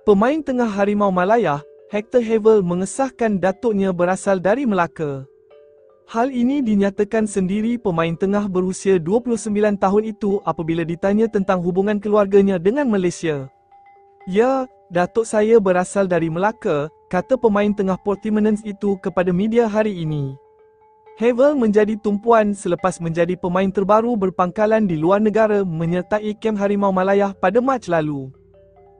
Pemain tengah Harimau Malaya, Hector Havel mengesahkan datuknya berasal dari Melaka. Hal ini dinyatakan sendiri pemain tengah berusia 29 tahun itu apabila ditanya tentang hubungan keluarganya dengan Malaysia. "Ya, datuk saya berasal dari Melaka," kata pemain tengah Portimonense itu kepada media hari ini. Havel menjadi tumpuan selepas menjadi pemain terbaru berpangkalan di luar negara menyertai kem Harimau Malaya pada Mac lalu.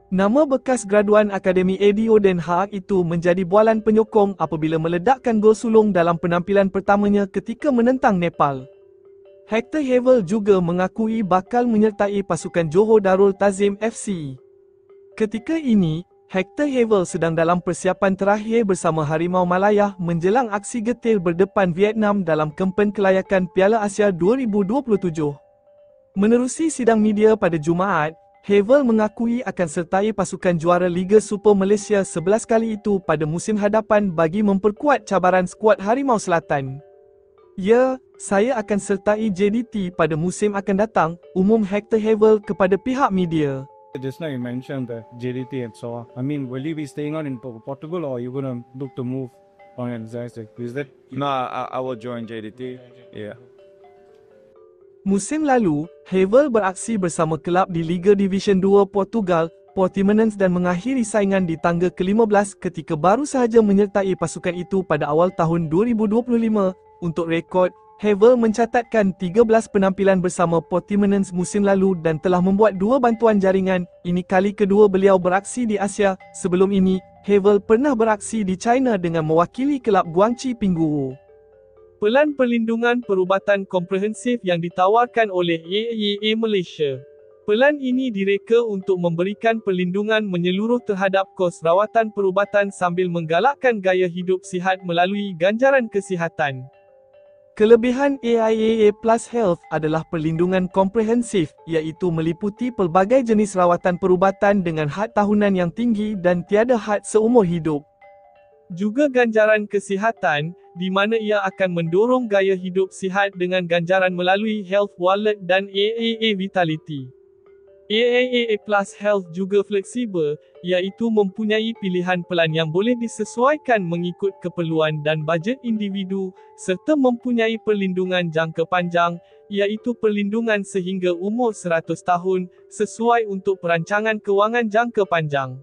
Nama bekas graduan Akademi Eddie Den Haag itu menjadi bualan penyokong apabila meledakkan gol sulung dalam penampilan pertamanya ketika menentang Nepal. Hector Havel juga mengakui bakal menyertai pasukan Johor Darul Ta'zim FC. Ketika ini, Hector Havel sedang dalam persiapan terakhir bersama Harimau Malaya menjelang aksi getir berdepan Vietnam dalam kempen kelayakan Piala Asia 2027. Menerusi sidang media pada Jumaat, Havel mengakui akan sertai pasukan juara Liga Super Malaysia 11 kali itu pada musim hadapan bagi memperkuat cabaran skuad Harimau Selatan. "Ya, saya akan sertai JDT pada musim akan datang," umum Hector Havel kepada pihak media. Just now you mentioned the JDT and so on. I mean, will you be staying on in Portugal or are you going to look to move on in Zaire? Is that? No, I will join JDT. Yeah. Musim lalu, Havel beraksi bersama kelab di Liga Division 2 Portugal, Portimonense dan mengakhiri saingan di tangga ke-15 ketika baru sahaja menyertai pasukan itu pada awal tahun 2025. Untuk rekod, Havel mencatatkan 13 penampilan bersama Portimonense musim lalu dan telah membuat 2 bantuan jaringan. Ini kali kedua beliau beraksi di Asia. Sebelum ini, Havel pernah beraksi di China dengan mewakili kelab Guangxi Pingguo. Pelan perlindungan perubatan komprehensif yang ditawarkan oleh AIA Malaysia. Pelan ini direka untuk memberikan perlindungan menyeluruh terhadap kos rawatan perubatan sambil menggalakkan gaya hidup sihat melalui ganjaran kesihatan. Kelebihan AIA Plus Health adalah perlindungan komprehensif, iaitu meliputi pelbagai jenis rawatan perubatan dengan had tahunan yang tinggi dan tiada had seumur hidup. Juga ganjaran kesihatan, di mana ia akan mendorong gaya hidup sihat dengan ganjaran melalui Health Wallet dan AIA Vitality. AIA Plus Health juga fleksibel, iaitu mempunyai pilihan pelan yang boleh disesuaikan mengikut keperluan dan bajet individu, serta mempunyai perlindungan jangka panjang, iaitu perlindungan sehingga umur 100 tahun, sesuai untuk perancangan kewangan jangka panjang.